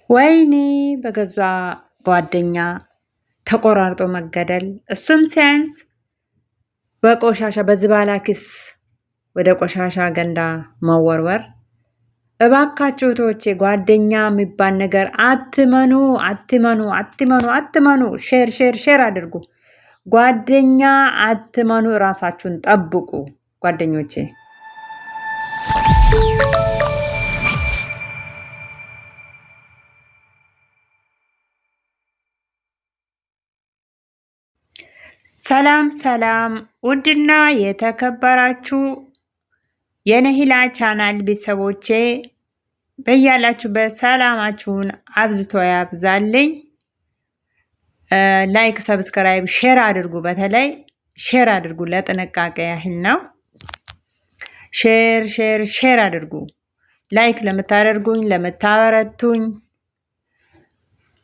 ወይኔ በገዛ ጓደኛ ተቆራርጦ መገደል፣ እሱም ሲያንስ በቆሻሻ በዝባላ ኪስ ወደ ቆሻሻ ገንዳ መወርወር። እባካችሁ እህቶቼ ጓደኛ የሚባል ነገር አትመኑ፣ አትመኑ፣ አትመኑ፣ አትመኑ። ሼር ሼር ሼር አድርጉ። ጓደኛ አትመኑ፣ እራሳችሁን ጠብቁ ጓደኞቼ። ሰላም ሰላም፣ ውድና የተከበራችሁ የነሂላ ቻናል ቤተሰቦቼ በያላችሁበት ሰላማችሁን አብዝቶ ያብዛልኝ። ላይክ፣ ሰብስክራይብ፣ ሼር አድርጉ። በተለይ ሼር አድርጉ፣ ለጥንቃቄ ያህል ነው። ሼር ሼር ሼር አድርጉ። ላይክ ለምታደርጉኝ፣ ለምታበረቱኝ፣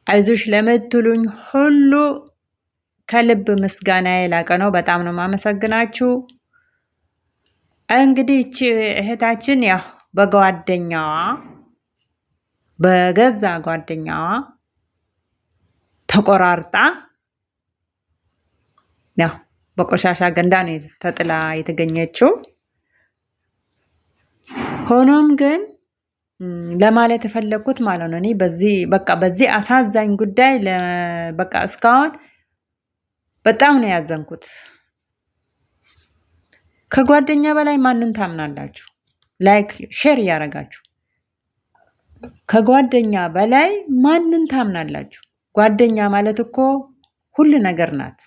አይዞሽ ለምትሉኝ ሁሉ ከልብ ምስጋና የላቀ ነው። በጣም ነው ማመሰግናችሁ። እንግዲህ እቺ እህታችን ያው በጓደኛዋ በገዛ ጓደኛዋ ተቆራርጣ ያው በቆሻሻ ገንዳ ነው ተጥላ የተገኘችው። ሆኖም ግን ለማለት የፈለኩት ማለት ነው እኔ በዚህ አሳዛኝ ጉዳይ በቃ እስካሁን በጣም ነው ያዘንኩት። ከጓደኛ በላይ ማንን ታምናላችሁ? ላይክ ሼር እያደረጋችሁ ከጓደኛ በላይ ማንን ታምናላችሁ? ጓደኛ ማለት እኮ ሁሉ ነገር ናት።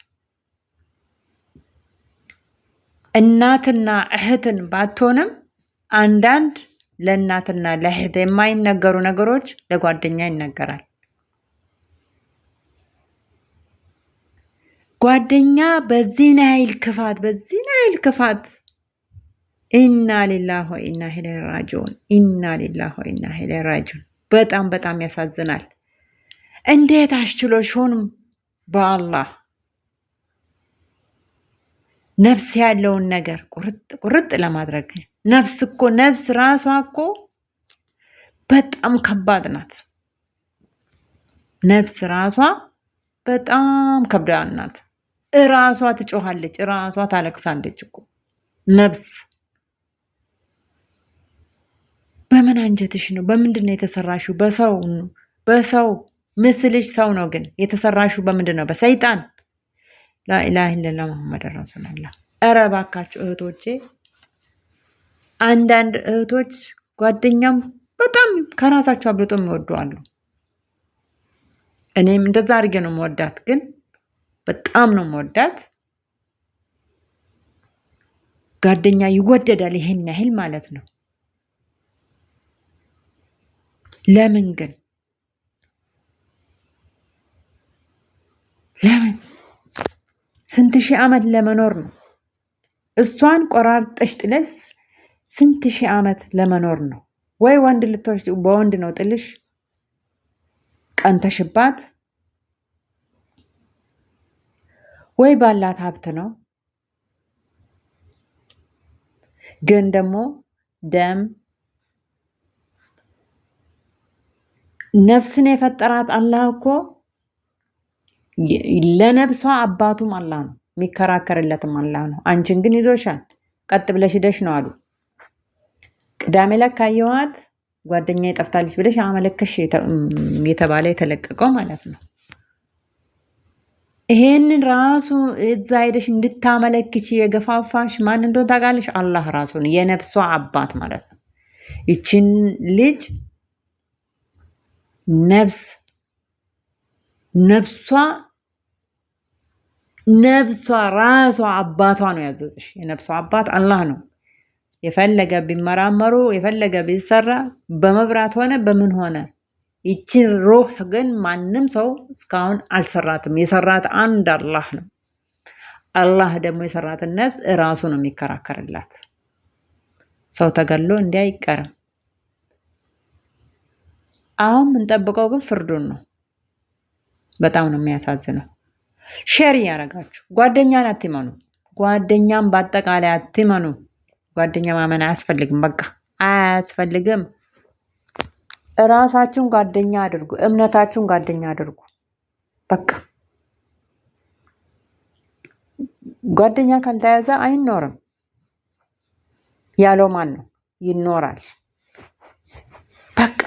እናትና እህትን ባትሆንም አንዳንድ ለእናትና ለእህት የማይነገሩ ነገሮች ለጓደኛ ይነገራል። ጓደኛ በዚህ ናይል ክፋት ኢና ሊላሂ ወኢና ኢለይሂ ራጂዑን ኢና ሊላሂ ወኢና ኢለይሂ ራጂዑን። በጣም ያሳዝናል። እንዴት አስችሎሽ ሆኖ በአላህ ነፍስ ያለውን ነገር ቁርጥ ለማድረግ ነፍስ ራሷ እኮ በጣም ከባድ ናት። ነፍስ ራሷ በጣም ከባድ ናት። እራሷ ትጮሃለች፣ እራሷ ታለቅሳለች እኮ ነፍስ። በምን አንጀትሽ ነው? በምንድን ነው የተሰራሽው? በሰው ምስልሽ ሰው ነው፣ ግን የተሰራሽው በምንድን ነው? በሰይጣን። ላኢላሀ ኢለላህ ሙሐመድ ረሱሉላህ። ኧረ እባካችሁ እህቶቼ፣ አንዳንድ እህቶች ጓደኛም በጣም ከራሳቸው አብልጦ የሚወዱ አሉ። እኔም እንደዛ አድርጌ ነው የምወዳት፣ ግን በጣም ነው የምወዳት። ጓደኛ ይወደዳል ይሄን ያህል ማለት ነው። ለምን ግን ለምን? ስንት ሺህ ዓመት ለመኖር ነው። እሷን ቆራርጠሽ ጥለሽ ስንት ሺህ ዓመት ለመኖር ነው። ወይ ወንድ ልትወስድ በወንድ ነው ጥልሽ ቀንተሽባት፣ ወይ ባላት ሀብት ነው። ግን ደግሞ ደም ነፍስን የፈጠራት አላህ እኮ ለነፍሷ አባቱም አላህ ነው፣ የሚከራከርለትም አላህ ነው። አንቺን ግን ይዞሻል። ቀጥ ብለሽ ሂደሽ ነው አሉ። ቅዳሜ ለካ አየኋት ጓደኛዬ ጠፍታለች ብለሽ አመለከሽ የተባለ የተለቀቀው ማለት ነው። ይሄንን ራሱ እዛ ሄደሽ እንድታመለክች የገፋፋሽ ማን እንደሆነ ታውቃለሽ? አላህ ራሱ ነው፣ የነፍሷ አባት ማለት ነው። ይችን ልጅ ነፍሷ ራሷ አባቷ ነው ያዘዘሽ። የነፍሷ አባት አላህ ነው። የፈለገ ቢመራመሩ የፈለገ ቢሰራ በመብራት ሆነ በምን ሆነ ይችን ሩህ ግን ማንም ሰው እስካሁን አልሰራትም። የሰራት አንድ አላህ ነው። አላህ ደግሞ የሰራትን ነፍስ እራሱ ነው የሚከራከርላት። ሰው ተገሎ እንዲህ አይቀርም። አሁን የምንጠብቀው ግን ፍርዱን ነው። በጣም ነው የሚያሳዝነው። ሼር እያደረጋችሁ ጓደኛን አትመኑ። ጓደኛም በአጠቃላይ አትመኑ። ጓደኛ ማመን አያስፈልግም። በቃ አያስፈልግም። ራሳችሁን ጓደኛ አድርጉ። እምነታችሁን ጓደኛ አድርጉ። በቃ ጓደኛ ካልተያዘ አይኖርም ያለው ማን ነው? ይኖራል። በቃ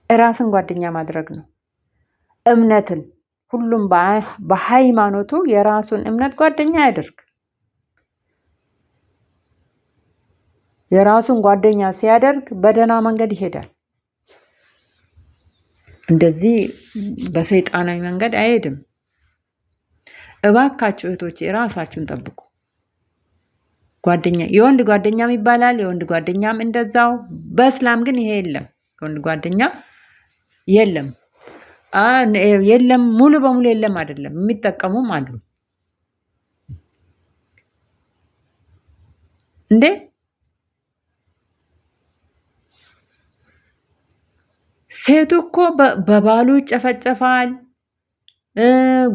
ራስን ጓደኛ ማድረግ ነው። እምነትን ሁሉም በሃይማኖቱ የራሱን እምነት ጓደኛ ያድርግ። የራሱን ጓደኛ ሲያደርግ በደህና መንገድ ይሄዳል። እንደዚህ በሰይጣናዊ መንገድ አይሄድም። እባካችሁ እህቶቼ ራሳችሁን ጠብቁ። ጓደኛ የወንድ ጓደኛም ይባላል፣ የወንድ ጓደኛም እንደዛው። በእስላም ግን ይሄ የለም። የወንድ ጓደኛ የለም። የለም ሙሉ በሙሉ የለም አይደለም፣ የሚጠቀሙም አሉ እንዴ። ሴቱ እኮ በባሉ ይጨፈጨፋል፣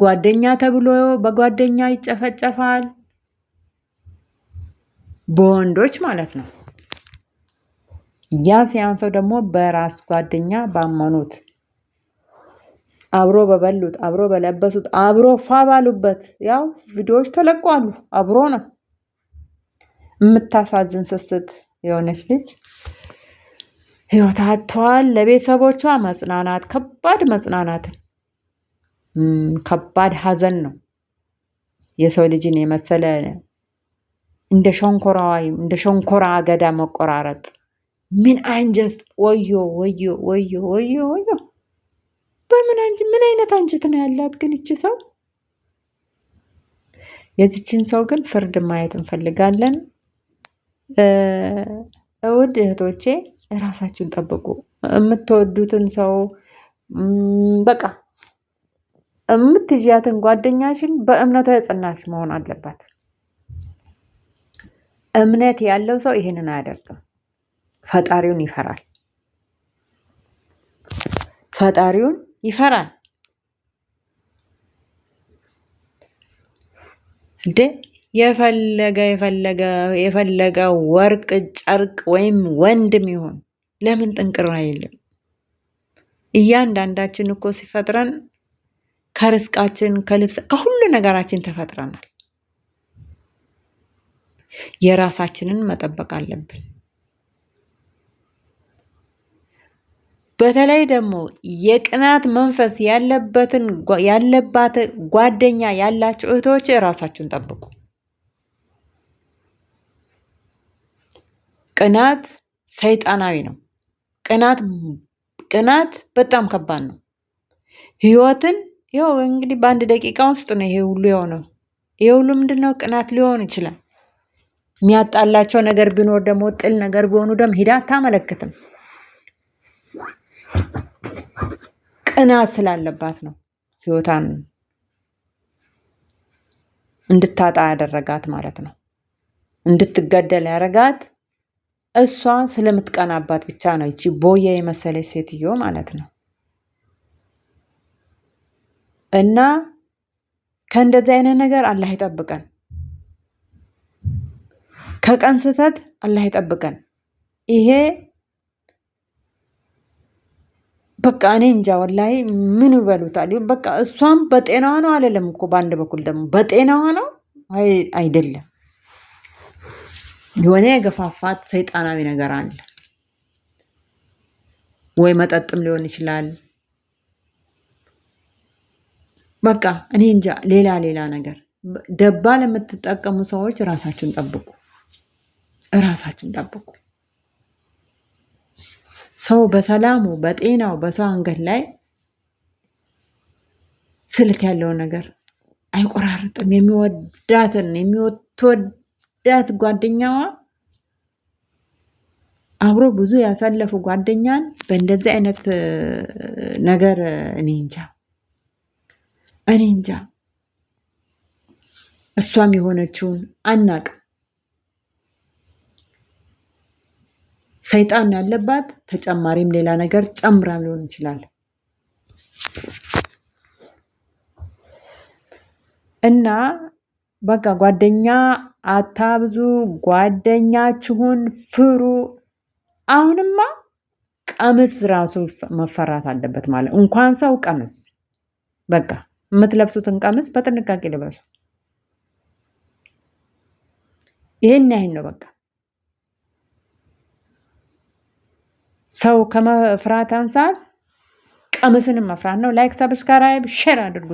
ጓደኛ ተብሎ በጓደኛ ይጨፈጨፋል፣ በወንዶች ማለት ነው። ያ ሲያንሰው ደግሞ በራስ ጓደኛ ባመኑት፣ አብሮ በበሉት፣ አብሮ በለበሱት፣ አብሮ ፋ ባሉበት ያው ቪዲዮዎች ተለቋሉ። አብሮ ነው። የምታሳዝን ስስት የሆነች ልጅ ህይወት አጥተዋል። ለቤተሰቦቿ መጽናናት፣ ከባድ መጽናናትን፣ ከባድ ሀዘን ነው። የሰው ልጅን የመሰለ እንደ ሸንኮራ አገዳ መቆራረጥ ምን አንጀት! ወዮ ወዮ ወዮ ወዮ ወዮ! ምን አይነት አንጀት ነው ያላት ግን እቺ ሰው? የዚችን ሰው ግን ፍርድ ማየት እንፈልጋለን። ውድ እህቶቼ ራሳችሁን ጠብቁ። የምትወዱትን ሰው በቃ የምትይዣትን ጓደኛሽን በእምነቷ የጸናች መሆን አለባት። እምነት ያለው ሰው ይሄንን አያደርግም። ፈጣሪውን ይፈራል። ፈጣሪውን ይፈራል። እንዴ የፈለገ ወርቅ ጨርቅ ወይም ወንድም ይሆን ለምን ጥንቅር አይልም? እያንዳንዳችን እኮ ሲፈጥረን ከርስቃችን ከልብስ ከሁሉ ነገራችን ተፈጥረናል። የራሳችንን መጠበቅ አለብን። በተለይ ደግሞ የቅናት መንፈስ ያለባት ጓደኛ ያላችሁ እህቶች ራሳችሁን ጠብቁ። ቅናት ሰይጣናዊ ነው። ቅናት በጣም ከባድ ነው። ህይወትን ይኸው እንግዲህ በአንድ ደቂቃ ውስጥ ነው ይሄ ሁሉ የሆነው። ይሄ ሁሉ ምንድነው? ቅናት ሊሆን ይችላል። የሚያጣላቸው ነገር ቢኖር ደግሞ ጥል ነገር ቢሆኑ ደግሞ ሂዳ አታመለክትም። ቅናት ስላለባት ነው ህይወቷን እንድታጣ ያደረጋት ማለት ነው። እንድትገደል ያደረጋት እሷ ስለምትቀናባት ብቻ ነው። ይቺ ቦየ የመሰለች ሴትዮ ማለት ነው። እና ከእንደዚህ አይነት ነገር አላህ ይጠብቀን። ከቀን ስህተት አላህ ይጠብቀን። ይሄ በቃ እኔ እንጃ ወላሂ ምን ይበሉታል። በቃ እሷም በጤናዋ ነው አለለም እኮ። በአንድ በኩል ደግሞ በጤናዋ ነው አይደለም። የሆነ የገፋፋት ሰይጣናዊ ነገር አለ። ወይ መጠጥም ሊሆን ይችላል። በቃ እኔ እንጃ ሌላ ነገር። ደባል የምትጠቀሙ ሰዎች ራሳችሁን ጠብቁ። ራሳችሁን ጠብቁ። ሰው በሰላሙ በጤናው በሰው አንገት ላይ ስልክ ያለው ነገር አይቆራርጥም። የሚወዳት ጓደኛዋ አብሮ ብዙ ያሳለፉ ጓደኛን በእንደዚህ አይነት ነገር እኔ እንጃ እሷም የሆነችውን አናቅ። ሰይጣን ያለባት ተጨማሪም ሌላ ነገር ጨምራም ሊሆን ይችላል። እና በቃ ጓደኛ አታብዙ፣ ጓደኛችሁን ፍሩ። አሁንማ ቀሚስ ራሱ መፈራት አለበት ማለት እንኳን ሰው ቀሚስ በቃ የምትለብሱትን ቀሚስ በጥንቃቄ ልበሱ። ይሄን ያህል ነው በቃ። ሰው ከመፍራት አንፃር ቀሚስንም መፍራት ነው። ላይክ፣ ሰብስክራይብ፣ ሼር አድርጉ።